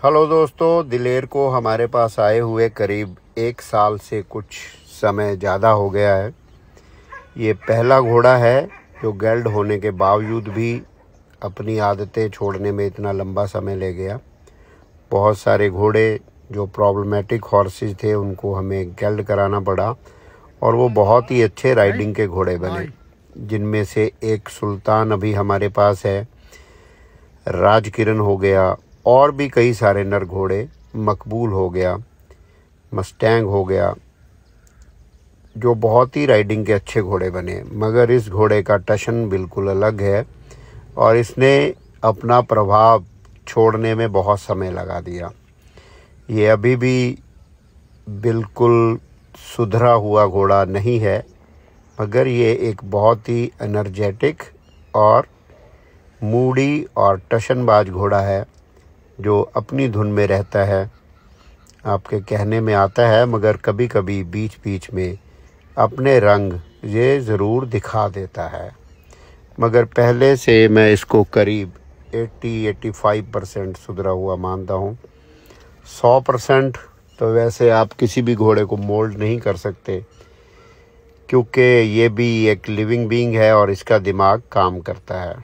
Hello दोस्तों, दिलेर को हमारे पास आए हुए करीब 1 साल से कुछ समय ज़्यादा हो गया है। ये पहला घोड़ा है जो गेल्ड होने के बावजूद भी अपनी आदतें छोड़ने में इतना लंबा समय ले गया। बहुत सारे घोड़े जो प्रॉब्लमेटिक हॉर्सेस थे उनको हमें गेल्ड कराना पड़ा और वो बहुत ही अच्छे राइडिंग के घोड़े बने, जिनमें से एक सुल्तान अभी हमारे पास है, राजकिरण हो गया और भी कई सारे नर घोड़े, मकबूल हो गया, मस्टैंग हो गया, जो बहुत ही राइडिंग के अच्छे घोड़े बने। मगर इस घोड़े का टशन बिल्कुल अलग है और इसने अपना प्रभाव छोड़ने में बहुत समय लगा दिया। ये अभी भी बिल्कुल सुधरा हुआ घोड़ा नहीं है, मगर ये एक बहुत ही एनर्जेटिक और मूडी और टशनबाज घोड़ा है जो अपनी धुन में रहता है। आपके कहने में आता है, मगर कभी कभी बीच बीच में अपने रंग ये ज़रूर दिखा देता है। मगर पहले से मैं इसको करीब 80-85% सुधरा हुआ मानता हूँ। 100% तो वैसे आप किसी भी घोड़े को मोल्ड नहीं कर सकते, क्योंकि ये भी एक लिविंग बीइंग है और इसका दिमाग काम करता है।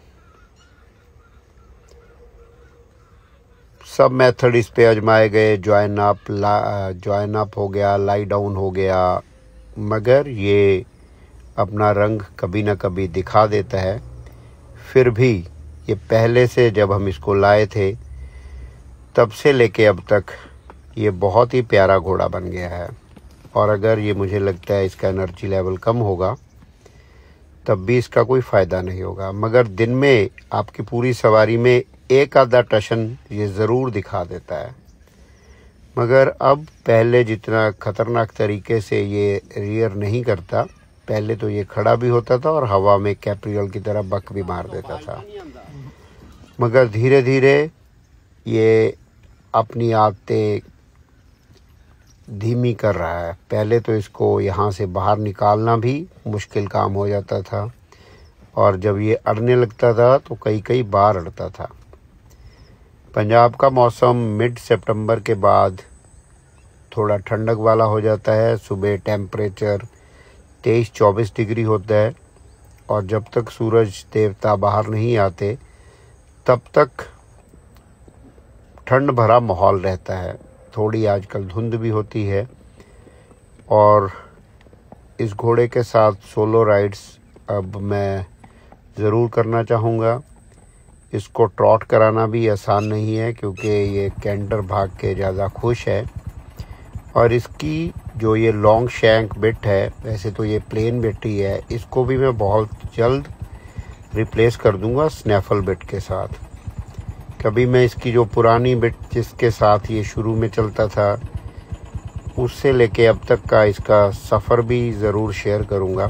सब मेथड इस पे आजमाए गए, जॉइन अप हो गया, लाई डाउन हो गया, मगर ये अपना रंग कभी ना कभी दिखा देता है। फिर भी ये पहले से जब हम इसको लाए थे तब से लेके अब तक ये बहुत ही प्यारा घोड़ा बन गया है। और अगर ये मुझे लगता है इसका एनर्जी लेवल कम होगा तब भी इसका कोई फ़ायदा नहीं होगा, मगर दिन में आपकी पूरी सवारी में एक आधा टशन ये ज़रूर दिखा देता है। मगर अब पहले जितना ख़तरनाक तरीके से ये रियर नहीं करता। पहले तो ये खड़ा भी होता था और हवा में कैप्रियल की तरह बक भी मार देता था, मगर धीरे धीरे ये अपनी आदतें धीमी कर रहा है। पहले तो इसको यहाँ से बाहर निकालना भी मुश्किल काम हो जाता था और जब ये अड़ने लगता था तो कई बार अड़ता था। पंजाब का मौसम मिड सितंबर के बाद थोड़ा ठंडक वाला हो जाता है। सुबह टेम्परेचर 23-24 डिग्री होता है और जब तक सूरज देवता बाहर नहीं आते तब तक ठंड भरा माहौल रहता है। थोड़ी आजकल धुंध भी होती है और इस घोड़े के साथ सोलो राइड्स अब मैं ज़रूर करना चाहूँगा। इसको ट्रॉट कराना भी आसान नहीं है, क्योंकि ये कैंटर भाग के ज़्यादा खुश है। और इसकी जो ये लॉन्ग शैंक बिट है, वैसे तो ये प्लेन बिट ही है, इसको भी मैं बहुत जल्द रिप्लेस कर दूंगा स्नैफल बिट के साथ। कभी मैं इसकी जो पुरानी बिट जिसके साथ ये शुरू में चलता था उससे लेके अब तक का इसका सफ़र भी ज़रूर शेयर करूंगा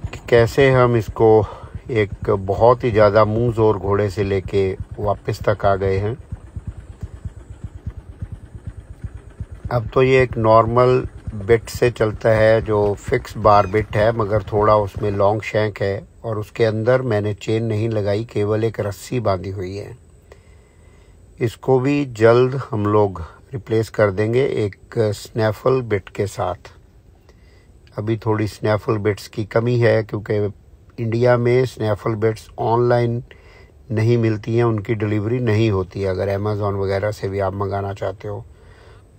कि कैसे हम इसको एक बहुत ही ज़्यादा मुंह जोर घोड़े से लेके वापस तक आ गए हैं। अब तो ये एक नॉर्मल बिट से चलता है जो फिक्स बार बिट है, मगर थोड़ा उसमें लॉन्ग शैंक है और उसके अंदर मैंने चेन नहीं लगाई, केवल एक रस्सी बांधी हुई है। इसको भी जल्द हम लोग रिप्लेस कर देंगे एक स्नैफल बिट के साथ। अभी थोड़ी स्नैफल बिट्स की कमी है, क्योंकि इंडिया में स्नैफल बिट्स ऑनलाइन नहीं मिलती हैं, उनकी डिलीवरी नहीं होती है। अगर अमेज़ॉन वगैरह से भी आप मंगाना चाहते हो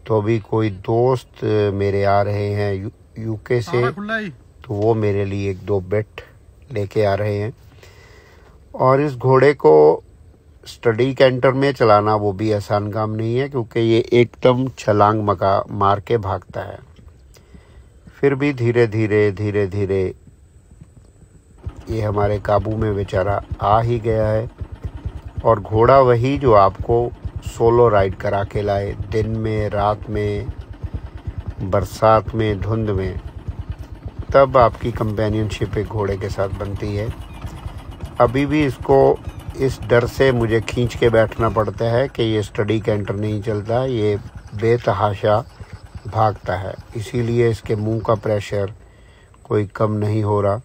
तो अभी कोई दोस्त मेरे आ रहे हैं यूके से, तो वो मेरे लिए 1-2 बिट लेके आ रहे हैं। और इस घोड़े को स्टडी कैंटर में चलाना वो भी आसान काम नहीं है, क्योंकि ये एकदम छलांग मार के भागता है। फिर भी धीरे धीरे ये हमारे काबू में बेचारा आ ही गया है। और घोड़ा वही जो आपको सोलो राइड करा के लाए, दिन में, रात में, बरसात में, धुंध में, तब आपकी कंपेनियनशिप एक घोड़े के साथ बनती है। अभी भी इसको इस डर से मुझे खींच के बैठना पड़ता है कि ये स्टडी कैंटर नहीं चलता, ये बेतहाशा भागता है, इसीलिए इसके मुंह का प्रेशर कोई कम नहीं हो रहा।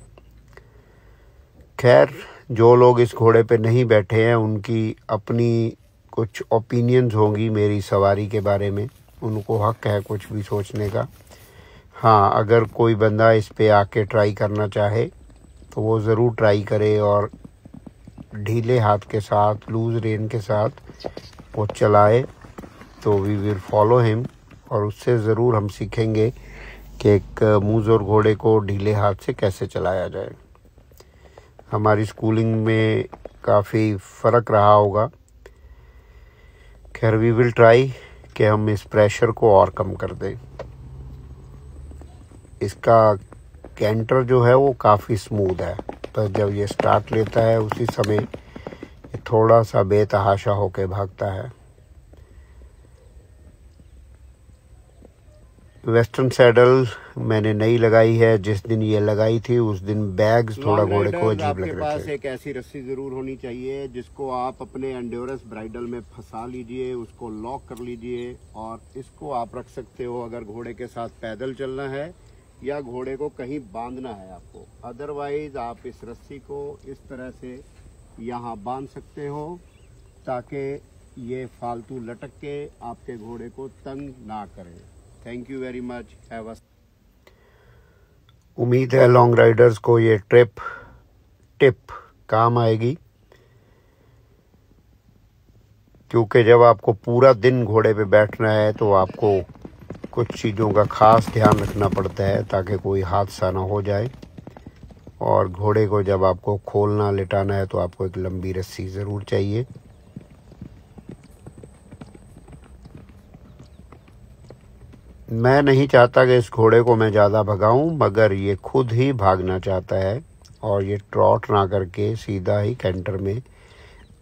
खैर, जो लोग इस घोड़े पे नहीं बैठे हैं उनकी अपनी कुछ ओपिनियंस होंगी मेरी सवारी के बारे में, उनको हक है कुछ भी सोचने का। हाँ, अगर कोई बंदा इस पे आके ट्राई करना चाहे तो वो ज़रूर ट्राई करे और ढीले हाथ के साथ, लूज़ रेन के साथ वो चलाए, तो वी विल फॉलो हिम। और उससे ज़रूर हम सीखेंगे कि एक मूज़ और घोड़े को ढीले हाथ से कैसे चलाया जाए। हमारी स्कूलिंग में काफ़ी फ़र्क रहा होगा। खैर, वी विल ट्राई कि हम इस प्रेशर को और कम कर दें। इसका कैंटर जो है वो काफ़ी स्मूथ है, पर जब ये स्टार्ट लेता है उसी समय ये थोड़ा सा बेतहाशा होके भागता है। वेस्टर्न सैडल मैंने नई लगाई है, जिस दिन ये लगाई थी उस दिन बैग्स थोड़ा घोड़े को अजीब लग रहे थे। आपके पास एक ऐसी रस्सी जरूर होनी चाहिए जिसको आप अपने एंड्योरेंस ब्राइडल में फंसा लीजिए, उसको लॉक कर लीजिए और इसको आप रख सकते हो अगर घोड़े के साथ पैदल चलना है या घोड़े को कहीं बांधना है आपको। अदरवाइज आप इस रस्सी को इस तरह से यहाँ बांध सकते हो ताकि ये फालतू लटक के आपके घोड़े को तंग ना करे। Thank you very much. Have a उम्मीद है लॉन्ग राइडर्स को ये टिप काम आएगी, क्योंकि जब आपको पूरा दिन घोड़े पे बैठना है तो आपको कुछ चीज़ों का खास ध्यान रखना पड़ता है ताकि कोई हादसा ना हो जाए। और घोड़े को जब आपको खोलना लिटाना है तो आपको एक लंबी रस्सी ज़रूर चाहिए। मैं नहीं चाहता कि इस घोड़े को मैं ज़्यादा भगाऊं, मगर ये खुद ही भागना चाहता है और ये ट्रॉट ना करके सीधा ही कैंटर में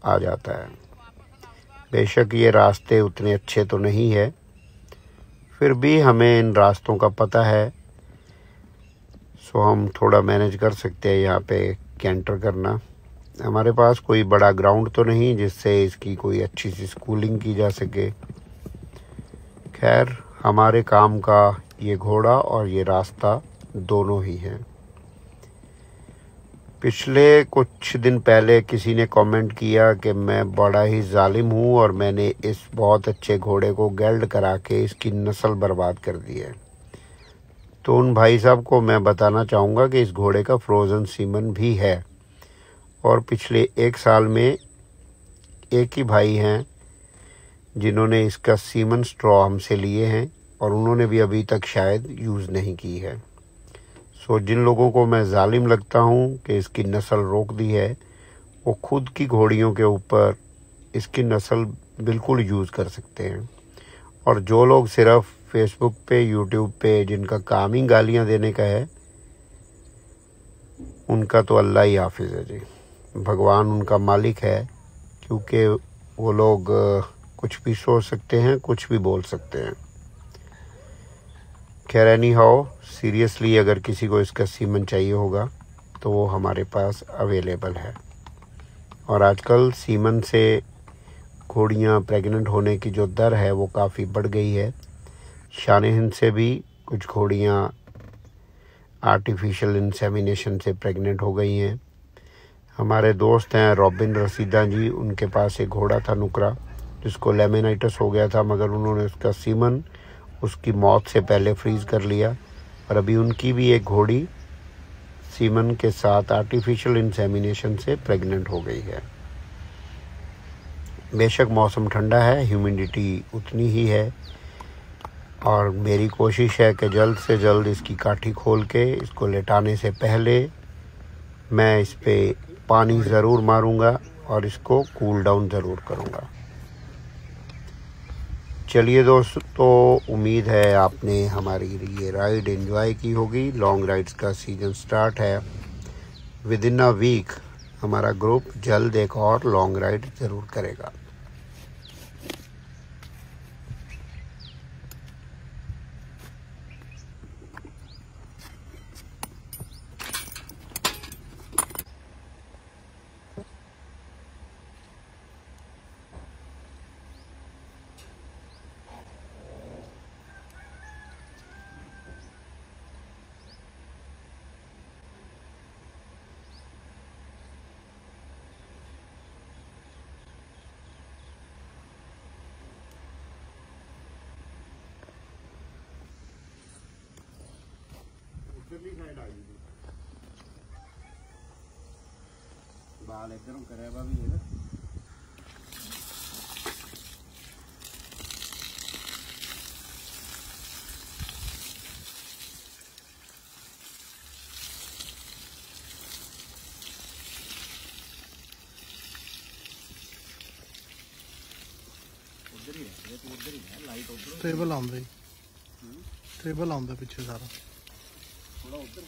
आ जाता है। बेशक ये रास्ते उतने अच्छे तो नहीं है, फिर भी हमें इन रास्तों का पता है, सो हम थोड़ा मैनेज कर सकते हैं यहाँ पे कैंटर करना। हमारे पास कोई बड़ा ग्राउंड तो नहीं जिससे इसकी कोई अच्छी सी स्कूलिंग की जा सके। खैर, हमारे काम का ये घोड़ा और ये रास्ता दोनों ही हैं। पिछले कुछ दिन पहले किसी ने कमेंट किया कि मैं बड़ा ही जालिम हूँ और मैंने इस बहुत अच्छे घोड़े को गेल्ड करा के इसकी नस्ल बर्बाद कर दी है। तो उन भाई साहब को मैं बताना चाहूँगा कि इस घोड़े का फ्रोज़न सीमन भी है और पिछले 1 साल में एक ही भाई हैं जिन्होंने इसका सीमन स्ट्रॉ हमसे लिए हैं और उन्होंने भी अभी तक शायद यूज़ नहीं की है। सो जिन लोगों को मैं जालिम लगता हूँ कि इसकी नस्ल रोक दी है, वो खुद की घोड़ियों के ऊपर इसकी नस्ल बिल्कुल यूज़ कर सकते हैं। और जो लोग सिर्फ फेसबुक पे, यूट्यूब पे जिनका काम ही गालियाँ देने का है, उनका तो अल्लाह ही हाफिज़ है जी। भगवान उनका मालिक है, क्योंकि वो लोग कुछ भी सोच सकते हैं, कुछ भी बोल सकते हैं। खैर, एनी हाउ, सीरियसली अगर किसी को इसका सीमन चाहिए होगा तो वो हमारे पास अवेलेबल है। और आजकल सीमन से घोड़ियाँ प्रेग्नेंट होने की जो दर है वो काफ़ी बढ़ गई है। शान-ए-हिंद से भी कुछ घोड़ियाँ आर्टिफिशियल इंसेमिनेशन से प्रेग्नेंट हो गई हैं। हमारे दोस्त हैं रॉबिन रसीदा जी, उनके पास एक घोड़ा था नुकरा जिसको लेमेनाइटिस हो गया था, मगर उन्होंने उसका सीमन उसकी मौत से पहले फ्रीज़ कर लिया और अभी उनकी भी एक घोड़ी सीमन के साथ आर्टिफिशियल इंसेमिनेशन से प्रेग्नेंट हो गई है। बेशक मौसम ठंडा है, ह्यूमिडिटी उतनी ही है और मेरी कोशिश है कि जल्द से जल्द इसकी काठी खोल के इसको लेटाने से पहले मैं इस पे पानी ज़रूर मारूंगा और इसको कूल डाउन ज़रूर करूंगा। चलिए दोस्तों, उम्मीद है आपने हमारी ये राइड एंजॉय की होगी। लॉन्ग राइड्स का सीज़न स्टार्ट है। विद इन अ वीक हमारा ग्रुप जल्द एक और लॉन्ग राइड ज़रूर करेगा। इधरली साइड आ गई बाल इधरों करे वा भी है उधर ही है तो उधर ही है लाइट उधर ट्रेबल आंदा ही ट्रेबल आंदा पीछे सारा थोड़ा उधर